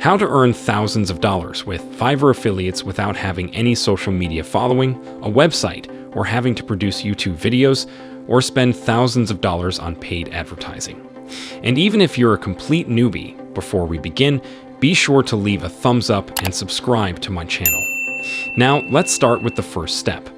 How to earn thousands of dollars with Fiverr affiliates without having any social media following, a website, or having to produce YouTube videos, or spend thousands of dollars on paid advertising. And even if you're a complete newbie, before we begin, be sure to leave a thumbs up and subscribe to my channel. Now, let's start with the first step.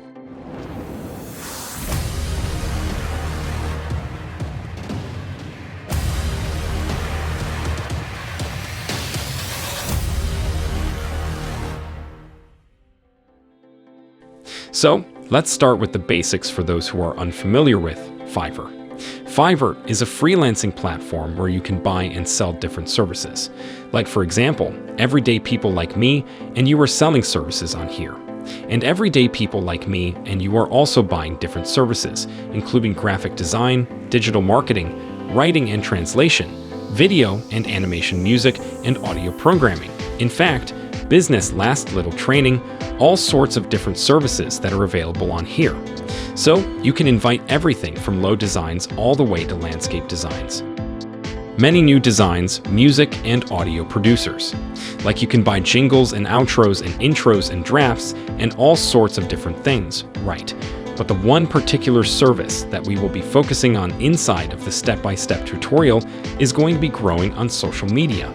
So, let's start with the basics for those who are unfamiliar with Fiverr. Fiverr is a freelancing platform where you can buy and sell different services. Like, for example, everyday people like me and you are selling services on here. And everyday people like me and you are also buying different services, including graphic design, digital marketing, writing and translation, video and animation music, and audio programming. In fact, business last little training, all sorts of different services that are available on here. So you can invite everything from low designs all the way to landscape designs. Many new designs, music, and audio producers. Like you can buy jingles and outros and intros and drafts and all sorts of different things, right? But the one particular service that we will be focusing on inside of the step-by-step tutorial is going to be growing on social media.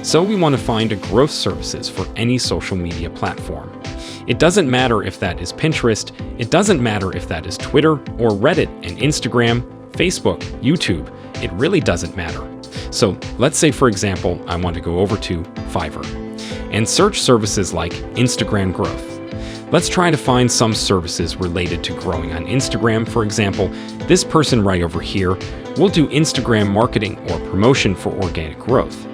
So we want to find a growth services for any social media platform. It doesn't matter if that is Pinterest, it doesn't matter if that is Twitter or Reddit and Instagram, Facebook, YouTube, it really doesn't matter. So let's say, for example, I want to go over to Fiverr and search services like Instagram growth. Let's try to find some services related to growing on Instagram. For example, this person right over here will do Instagram marketing or promotion for organic growth.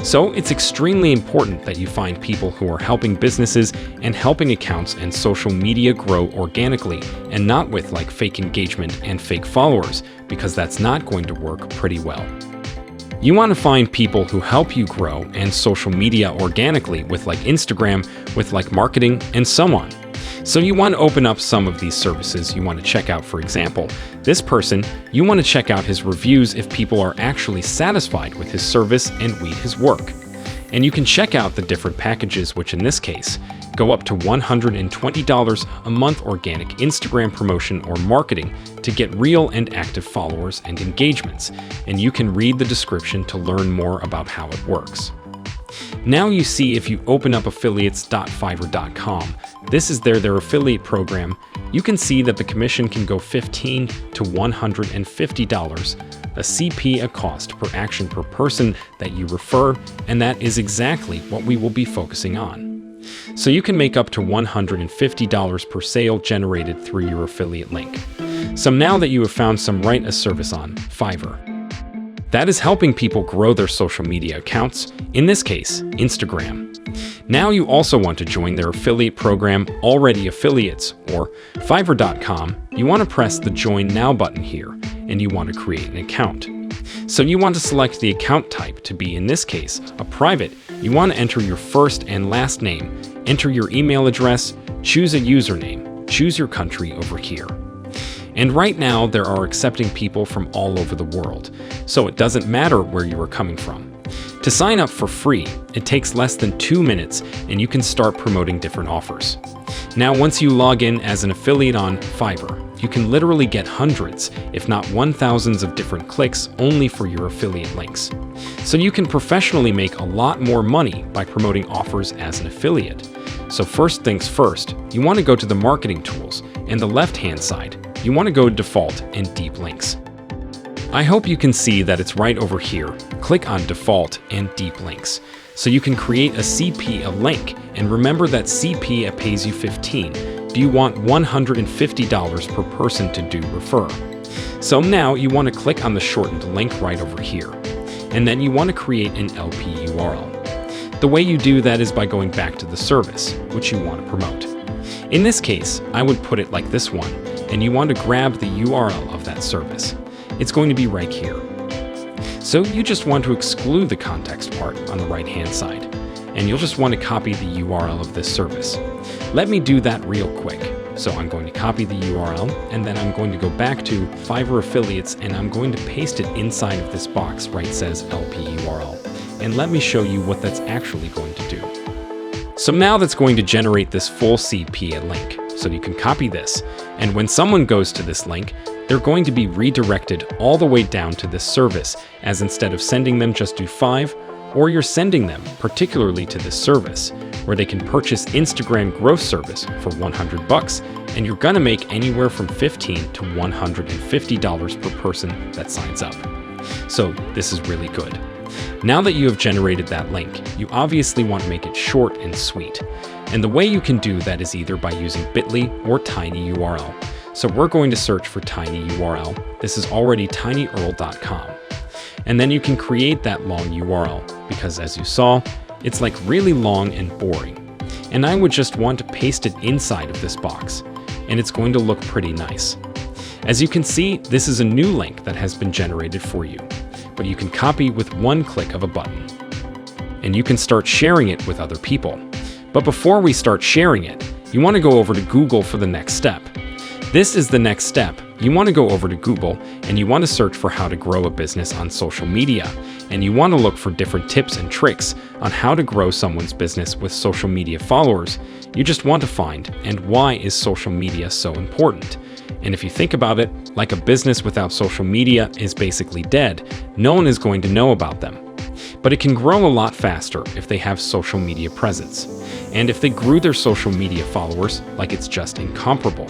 So it's extremely important that you find people who are helping businesses and helping accounts and social media grow organically and not with like fake engagement and fake followers, because that's not going to work pretty well. You want to find people who help you grow and social media organically with like Instagram, with like marketing, and so on. So you want to open up some of these services you want to check out. For example, this person, you want to check out his reviews if people are actually satisfied with his service and read his work. And you can check out the different packages, which in this case, go up to $120 a month organic Instagram promotion or marketing to get real and active followers and engagements. And you can read the description to learn more about how it works. Now you see, if you open up affiliates.fiverr.com, this is their affiliate program, you can see that the commission can go $15 to $150, a CP, a cost per action per person that you refer, and that is exactly what we will be focusing on. So you can make up to $150 per sale generated through your affiliate link. So now that you have found some a service on Fiverr, that is helping people grow their social media accounts, in this case, Instagram. Now you also want to join their affiliate program, Already Affiliates, or Fiverr.com. You want to press the Join Now button here, and you want to create an account. So you want to select the account type to be, in this case, a private. You want to enter your first and last name, enter your email address, choose a username, choose your country over here. And right now, there are accepting people from all over the world, so it doesn't matter where you are coming from. To sign up for free, it takes less than 2 minutes, and you can start promoting different offers. Now, once you log in as an affiliate on Fiverr, you can literally get hundreds, if not thousands of different clicks only for your affiliate links. So you can professionally make a lot more money by promoting offers as an affiliate. So first things first, you want to go to the marketing tools, and the left-hand side, you want to go default and deep links. I hope you can see that it's right over here. Click on default and deep links. So you can create a CP, a link, and remember that CP pays you $15. Do you want $150 per person to do refer? So now you want to click on the shortened link right over here. And then you want to create an LP URL. The way you do that is by going back to the service, which you want to promote. In this case, I would put it like this one, and you want to grab the URL of that service. It's going to be right here. So you just want to exclude the context part on the right-hand side, and you'll just want to copy the URL of this service. Let me do that real quick. So I'm going to copy the URL, and then I'm going to go back to Fiverr Affiliates, and I'm going to paste it inside of this box where it says LP URL. and let me show you what that's actually going to do. So now that's going to generate this full CP link. So you can copy this, and when someone goes to this link, they're going to be redirected all the way down to this service, as instead of sending them just to 5, or you're sending them particularly to this service, where they can purchase Instagram growth service for $100, and you're gonna make anywhere from $15 to $150 per person that signs up. So this is really good. Now that you have generated that link, you obviously want to make it short and sweet. And the way you can do that is either by using bit.ly or tinyurl. So we're going to search for tinyurl. This is already tinyurl.com. And then you can create that long URL because, as you saw, it's like really long and boring. And I would just want to paste it inside of this box, and it's going to look pretty nice. As you can see, this is a new link that has been generated for you, but you can copy with one click of a button. And you can start sharing it with other people. But before we start sharing it, you want to go over to Google for the next step. This is the next step. You want to go over to Google and you want to search for how to grow a business on social media. And you want to look for different tips and tricks on how to grow someone's business with social media followers. You just want to find, and why is social media so important? And if you think about it, like a business without social media is basically dead. No one is going to know about them. But it can grow a lot faster if they have social media presence. And if they grew their social media followers, like it's just incomparable.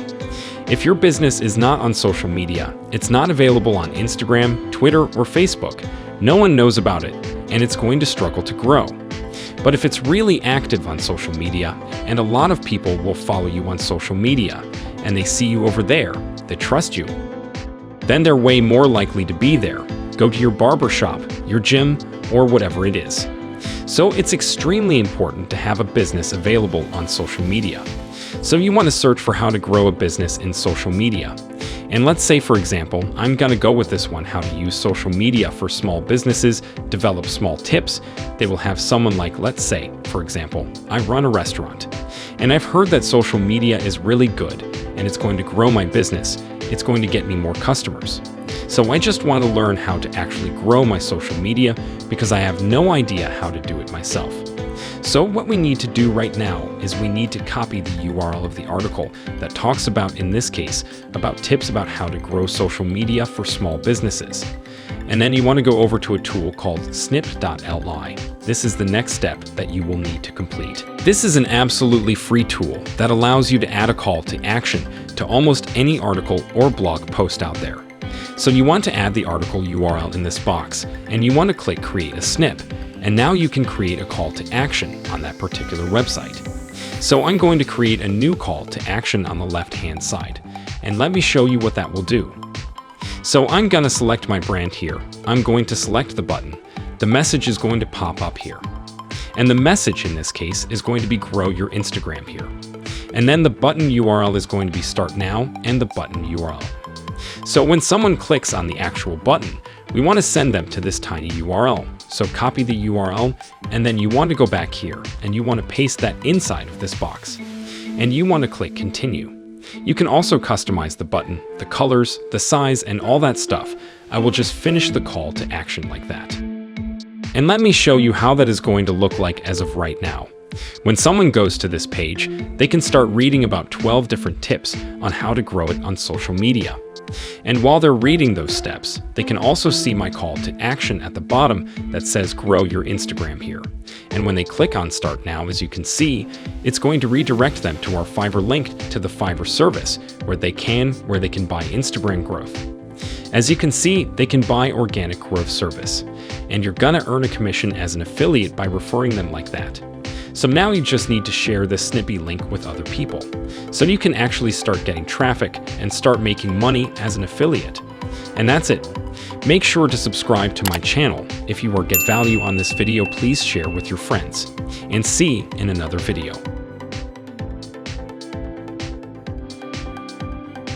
If your business is not on social media, it's not available on Instagram, Twitter, or Facebook, no one knows about it, and it's going to struggle to grow. But if it's really active on social media, and a lot of people will follow you on social media, and they see you over there, they trust you, then they're way more likely to be there. Go to your barbershop, your gym, or whatever it is. So it's extremely important to have a business available on social media. So you want to search for how to grow a business in social media. And let's say, for example, I'm going to go with this one, how to use social media for small businesses, develop small tips. They will have someone like, let's say, for example, I run a restaurant. And I've heard that social media is really good, and it's going to grow my business. It's going to get me more customers. So I just want to learn how to actually grow my social media because I have no idea how to do it myself. So what we need to do right now is we need to copy the URL of the article that talks about, in this case, about tips about how to grow social media for small businesses. And then you want to go over to a tool called snip.li. This is the next step that you will need to complete. This is an absolutely free tool that allows you to add a call to action to almost any article or blog post out there. So you want to add the article URL in this box, and you want to click Create a Snip, and now you can create a call to action on that particular website. So I'm going to create a new call to action on the left-hand side, and let me show you what that will do. So I'm going to select my brand here. I'm going to select the button. The message is going to pop up here. And the message in this case is going to be Grow Your Instagram here. And then the button URL is going to be Start Now and the button URL. So when someone clicks on the actual button, we want to send them to this tiny URL. So copy the URL, and then you want to go back here, and you want to paste that inside of this box. And you want to click Continue. You can also customize the button, the colors, the size, and all that stuff. I will just finish the call to action like that. And let me show you how that is going to look like as of right now. When someone goes to this page, they can start reading about 12 different tips on how to grow it on social media. And while they're reading those steps, they can also see my call to action at the bottom that says Grow Your Instagram here. And when they click on Start Now, as you can see, it's going to redirect them to our Fiverr link to the Fiverr service where they can buy Instagram growth. As you can see, they can buy organic growth service, and you're gonna earn a commission as an affiliate by referring them like that. So now you just need to share this snippy link with other people, so you can actually start getting traffic and start making money as an affiliate. And that's it. Make sure to subscribe to my channel. If you get value on this video, please share with your friends. And see in another video.